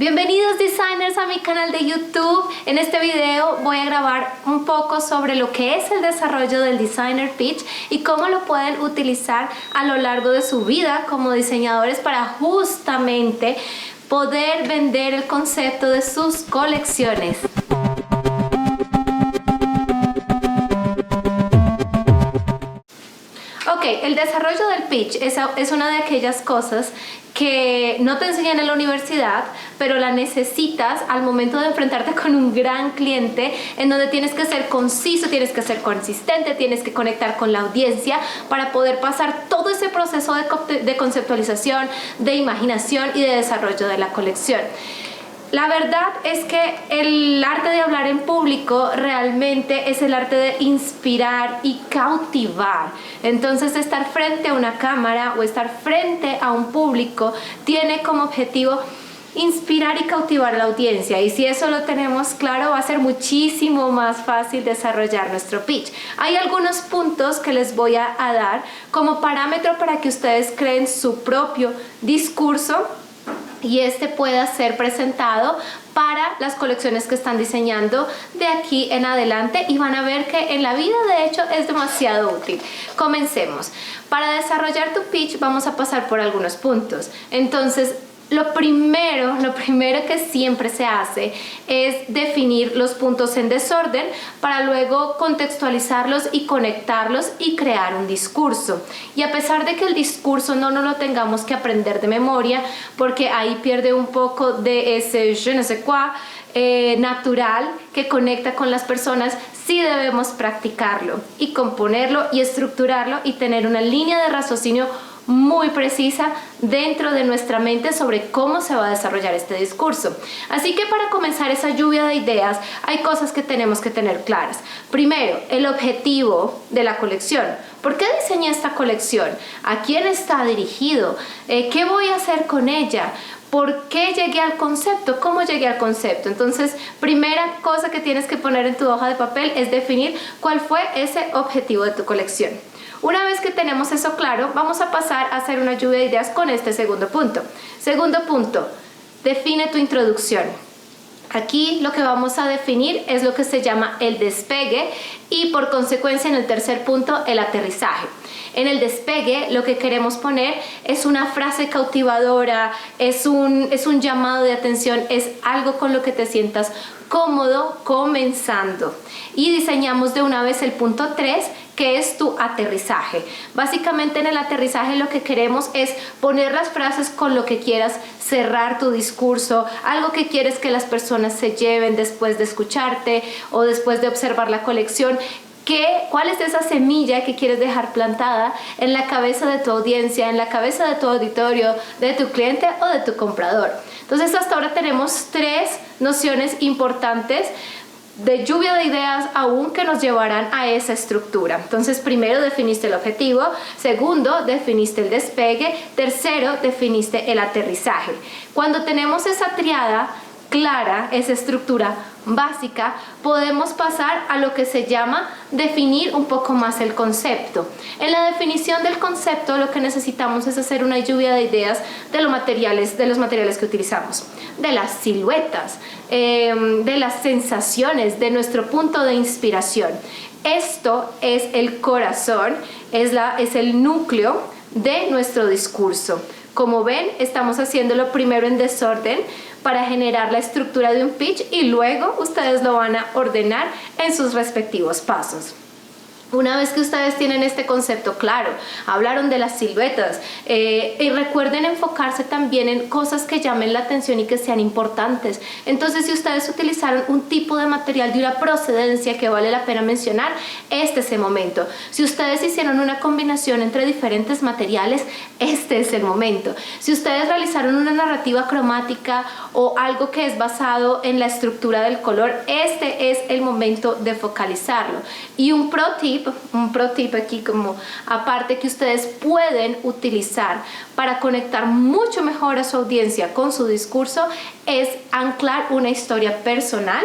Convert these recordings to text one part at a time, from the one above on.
Bienvenidos designers a mi canal de YouTube. En este video voy a grabar un poco sobre lo que es el desarrollo del Designer Pitch y cómo lo pueden utilizar a lo largo de su vida como diseñadores para justamente poder vender el concepto de sus colecciones. Ok, el desarrollo del pitch es una de aquellas cosas que no te enseñan en la universidad, pero la necesitas al momento de enfrentarte con un gran cliente en donde tienes que ser conciso, tienes que ser consistente, tienes que conectar con la audiencia para poder pasar todo ese proceso de conceptualización, de imaginación y de desarrollo de la colección. La verdad es que el arte de hablar en público realmente es el arte de inspirar y cautivar. Entonces, estar frente a una cámara o estar frente a un público tiene como objetivo inspirar y cautivar a la audiencia, y si eso lo tenemos claro va a ser muchísimo más fácil desarrollar nuestro pitch. Hay algunos puntos que les voy a dar como parámetro para que ustedes creen su propio discurso y este pueda ser presentado para las colecciones que están diseñando de aquí en adelante, y van a ver que en la vida de hecho es demasiado útil. Comencemos. Para desarrollar tu pitch vamos a pasar por algunos puntos. Entonces, lo primero que siempre se hace es definir los puntos en desorden para luego contextualizarlos y conectarlos y crear un discurso. Y a pesar de que el discurso no nos lo tengamos que aprender de memoria, porque ahí pierde un poco de ese je ne sais quoi natural que conecta con las personas, sí debemos practicarlo y componerlo y estructurarlo y tener una línea de raciocinio muy precisa dentro de nuestra mente sobre cómo se va a desarrollar este discurso. Así que para comenzar esa lluvia de ideas hay cosas que tenemos que tener claras. Primero, el objetivo de la colección. ¿Por qué diseñé esta colección? ¿A quién está dirigido? ¿Qué voy a hacer con ella? ¿Por qué llegué al concepto? ¿Cómo llegué al concepto? Entonces, primera cosa que tienes que poner en tu hoja de papel es definir cuál fue ese objetivo de tu colección. Una vez que tenemos eso claro, vamos a pasar a hacer una lluvia de ideas con este segundo punto. Segundo punto, define tu introducción. Aquí lo que vamos a definir es lo que se llama el despegue y por consecuencia en el tercer punto el aterrizaje. En el despegue lo que queremos poner es una frase cautivadora, es un llamado de atención, es algo con lo que te sientas cómodo comenzando. Y diseñamos de una vez el punto 3, que es tu aterrizaje. Básicamente en el aterrizaje lo que queremos es poner las frases con lo que quieras cerrar tu discurso, algo que quieres que las personas se lleven después de escucharte o después de observar la colección. ¿Cuál es esa semilla que quieres dejar plantada en la cabeza de tu audiencia, en la cabeza de tu auditorio, de tu cliente o de tu comprador? Entonces, hasta ahora tenemos 3 nociones importantes de lluvia de ideas aún que nos llevarán a esa estructura. Entonces, primero definiste el objetivo, segundo definiste el despegue, tercero definiste el aterrizaje. Cuando tenemos esa triada clara, esa estructura básica, podemos pasar a lo que se llama definir un poco más el concepto. En la definición del concepto lo que necesitamos es hacer una lluvia de ideas de los materiales que utilizamos, de las siluetas, de las sensaciones, de nuestro punto de inspiración. Esto es el corazón, es el núcleo de nuestro discurso. Como ven, estamos haciéndolo primero en desorden para generar la estructura de un pitch y luego ustedes lo van a ordenar en sus respectivos pasos. Una vez que ustedes tienen este concepto claro, hablaron de las siluetas, y recuerden enfocarse también en cosas que llamen la atención y que sean importantes. Entonces, si ustedes utilizaron un tipo de material de una procedencia que vale la pena mencionar, este es el momento. Si ustedes hicieron una combinación entre diferentes materiales, este es el momento. Si ustedes realizaron una narrativa cromática o algo que es basado en la estructura del color, este es el momento de focalizarlo. Y un pro tip aquí como aparte que ustedes pueden utilizar para conectar mucho mejor a su audiencia con su discurso es anclar una historia personal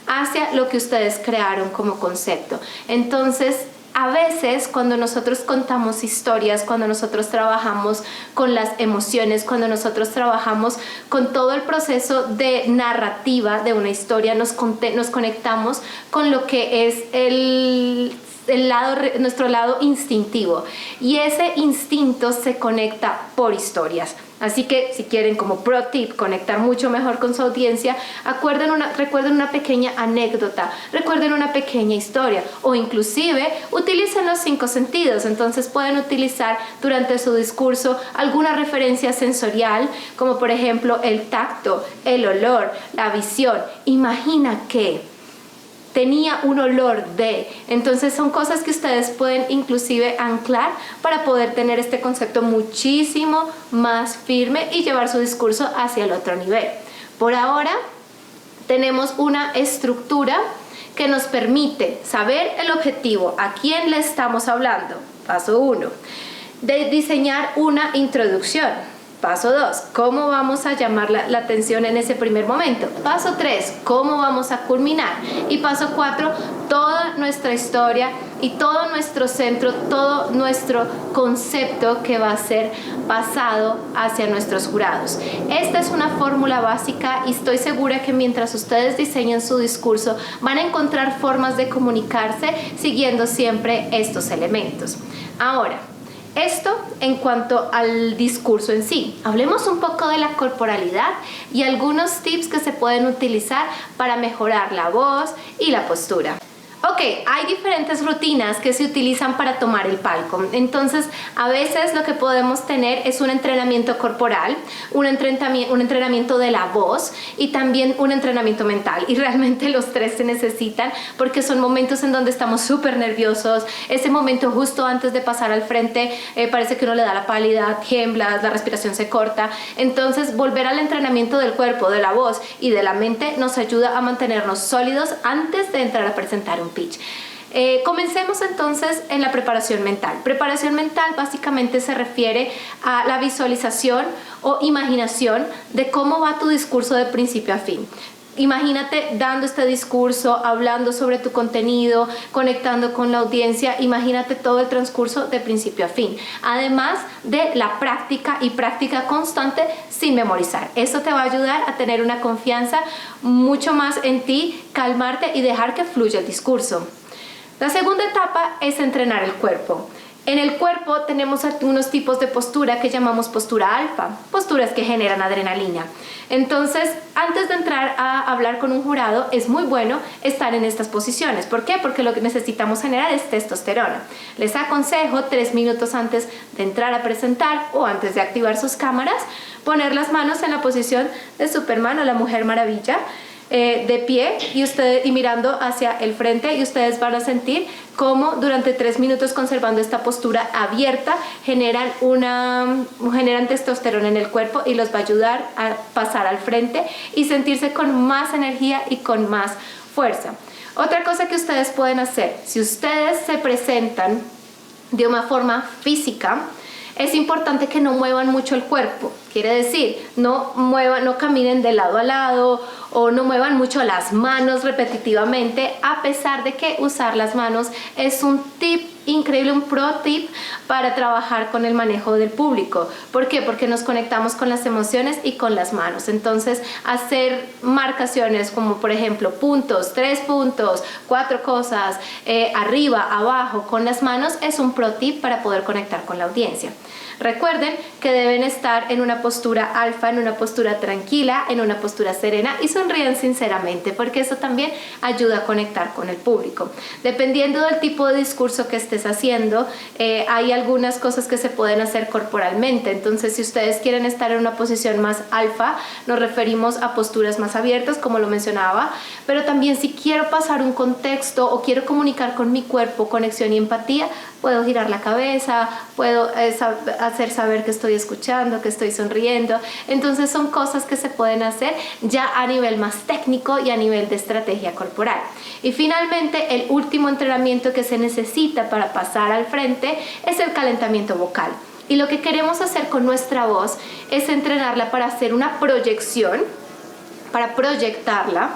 hacia lo que ustedes crearon como concepto. Entonces, a veces cuando nosotros contamos historias, cuando nosotros trabajamos con las emociones, cuando nosotros trabajamos con todo el proceso de narrativa de una historia, nos conectamos con lo que es nuestro lado instintivo, y ese instinto se conecta por historias. Así que si quieren, como pro tip, conectar mucho mejor con su audiencia, recuerden una pequeña anécdota, recuerden una pequeña historia, o inclusive utilicen los 5 sentidos. Entonces pueden utilizar durante su discurso alguna referencia sensorial, como por ejemplo el tacto, el olor, la visión. Imagina que tenía un olor de. Entonces son cosas que ustedes pueden inclusive anclar para poder tener este concepto muchísimo más firme y llevar su discurso hacia el otro nivel. Por ahora tenemos una estructura que nos permite saber el objetivo, a quién le estamos hablando. Paso 1, de diseñar una introducción. Paso 2, ¿cómo vamos a llamar la atención en ese primer momento? Paso 3, ¿cómo vamos a culminar? Y paso 4, toda nuestra historia y todo nuestro centro, todo nuestro concepto que va a ser pasado hacia nuestros jurados. Esta es una fórmula básica y estoy segura que mientras ustedes diseñan su discurso van a encontrar formas de comunicarse siguiendo siempre estos elementos. Ahora, esto en cuanto al discurso en sí. Hablemos un poco de la corporalidad y algunos tips que se pueden utilizar para mejorar la voz y la postura. Ok, hay diferentes rutinas que se utilizan para tomar el palco. Entonces, a veces lo que podemos tener es un entrenamiento corporal, un entrenamiento de la voz y también un entrenamiento mental. Y realmente los tres se necesitan porque son momentos en donde estamos súper nerviosos. Ese momento justo antes de pasar al frente, parece que uno le da la pálida, tiembla, la respiración se corta. Entonces, volver al entrenamiento del cuerpo, de la voz y de la mente nos ayuda a mantenernos sólidos antes de entrar a presentar un pitch. Comencemos entonces en la preparación mental. Preparación mental básicamente se refiere a la visualización o imaginación de cómo va tu discurso de principio a fin. Imagínate dando este discurso, hablando sobre tu contenido, conectando con la audiencia. Imagínate todo el transcurso de principio a fin. Además de la práctica y práctica constante sin memorizar. Eso te va a ayudar a tener una confianza mucho más en ti, calmarte y dejar que fluya el discurso. La segunda etapa es entrenar el cuerpo. En el cuerpo tenemos algunos tipos de postura que llamamos postura alfa, posturas que generan adrenalina. Entonces, antes de entrar a hablar con un jurado, es muy bueno estar en estas posiciones. ¿Por qué? Porque lo que necesitamos generar es testosterona. Les aconsejo 3 minutos antes de entrar a presentar o antes de activar sus cámaras, poner las manos en la posición de Superman o la Mujer Maravilla, de pie y mirando hacia el frente, y ustedes van a sentir cómo durante 3 minutos, conservando esta postura abierta, generan testosterona en el cuerpo y los va a ayudar a pasar al frente y sentirse con más energía y con más fuerza. Otra cosa que ustedes pueden hacer, si ustedes se presentan de una forma física, es importante que no muevan mucho el cuerpo. Quiere decir, no caminen de lado a lado o no muevan mucho las manos repetitivamente, a pesar de que usar las manos es un tip increíble, un pro tip para trabajar con el manejo del público. ¿Por qué? Porque nos conectamos con las emociones y con las manos. Entonces, hacer marcaciones como por ejemplo puntos, 3 puntos, 4 cosas, arriba, abajo, con las manos es un pro tip para poder conectar con la audiencia. Recuerden que deben estar en una postura alfa, en una postura tranquila, en una postura serena, y sonríen sinceramente, porque eso también ayuda a conectar con el público. Dependiendo del tipo de discurso que estés haciendo, hay algunas cosas que se pueden hacer corporalmente. Entonces, si ustedes quieren estar en una posición más alfa, nos referimos a posturas más abiertas, como lo mencionaba, pero también si quiero pasar un contexto o quiero comunicar con mi cuerpo, conexión y empatía, puedo girar la cabeza, puedo hacer saber que estoy escuchando, que estoy sonriendo. Entonces son cosas que se pueden hacer ya a nivel más técnico y a nivel de estrategia corporal. Y finalmente, el último entrenamiento que se necesita para pasar al frente es el calentamiento vocal. Y lo que queremos hacer con nuestra voz es entrenarla para hacer una proyección, para proyectarla,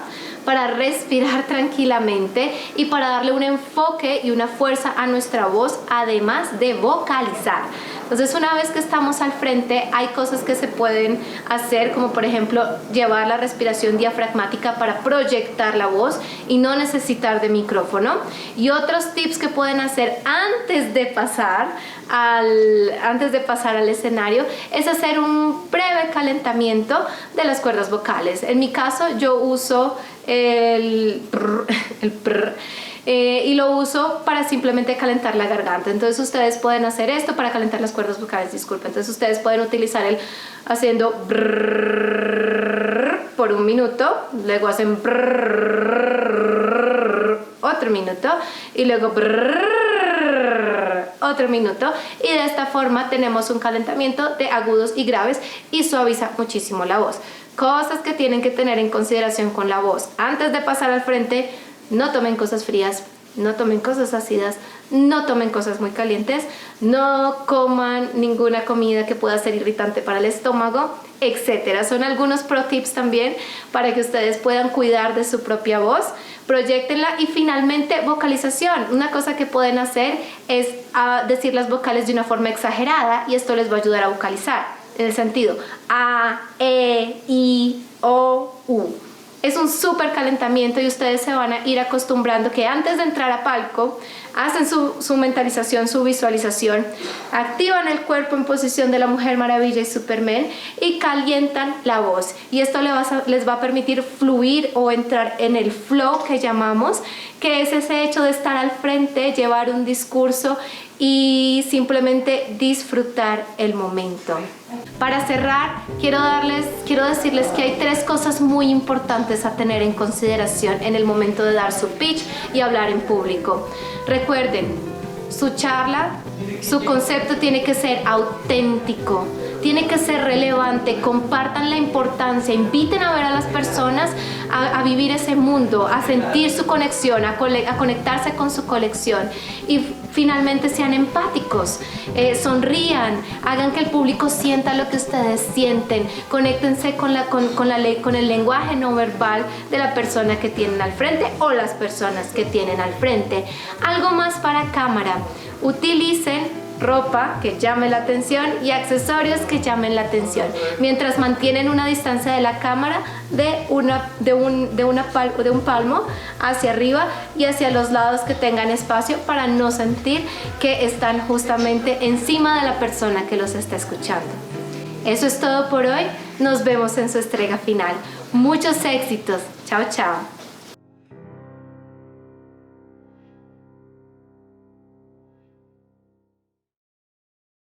para respirar tranquilamente y para darle un enfoque y una fuerza a nuestra voz, además de vocalizar. Entonces, una vez que estamos al frente, hay cosas que se pueden hacer, como por ejemplo llevar la respiración diafragmática para proyectar la voz y no necesitar de micrófono. Y otros tips que pueden hacer antes de pasar al escenario es hacer un breve calentamiento de las cuerdas vocales. En mi caso, yo uso el prr, y lo uso para simplemente calentar la garganta. Entonces ustedes pueden hacer esto para calentar las cuerdas vocales, disculpen. Entonces ustedes pueden utilizar el haciendo brrr por 1 minuto, luego hacen brrr otro minuto y luego brrr otro minuto, y de esta forma tenemos un calentamiento de agudos y graves y suaviza muchísimo la voz. Cosas que tienen que tener en consideración con la voz antes de pasar al frente: no tomen cosas frías, no tomen cosas ácidas, no tomen cosas muy calientes, no coman ninguna comida que pueda ser irritante para el estómago, etc. Son algunos pro tips también para que ustedes puedan cuidar de su propia voz. Proyéctenla. Y finalmente, vocalización. Una cosa que pueden hacer es decir las vocales de una forma exagerada, y esto les va a ayudar a vocalizar en el sentido A, E, I, O, U. Es un súper calentamiento y ustedes se van a ir acostumbrando que antes de entrar a palco hacen su mentalización, su visualización, activan el cuerpo en posición de la Mujer Maravilla y Superman y calientan la voz. Y esto les va a permitir fluir o entrar en el flow que llamamos, que es ese hecho de estar al frente, llevar un discurso y simplemente disfrutar el momento. Para cerrar, quiero decirles que hay 3 cosas muy importantes a tener en consideración en el momento de dar su pitch y hablar en público. Recuerden, su charla, su concepto tiene que ser auténtico, tiene que ser relevante, compartan la importancia, inviten a ver a las personas a vivir ese mundo, a sentir su conexión, a conectarse con su colección, y finalmente sean empáticos, sonrían, hagan que el público sienta lo que ustedes sienten, conéctense con el lenguaje no verbal de la persona que tienen al frente o las personas que tienen al frente. Algo más para cámara: utilicen ropa que llame la atención y accesorios que llamen la atención, mientras mantienen una distancia de la cámara de un palmo hacia arriba y hacia los lados, que tengan espacio para no sentir que están justamente encima de la persona que los está escuchando. Eso es todo por hoy. Nos vemos en su entrega final. Muchos éxitos. Chao, chao.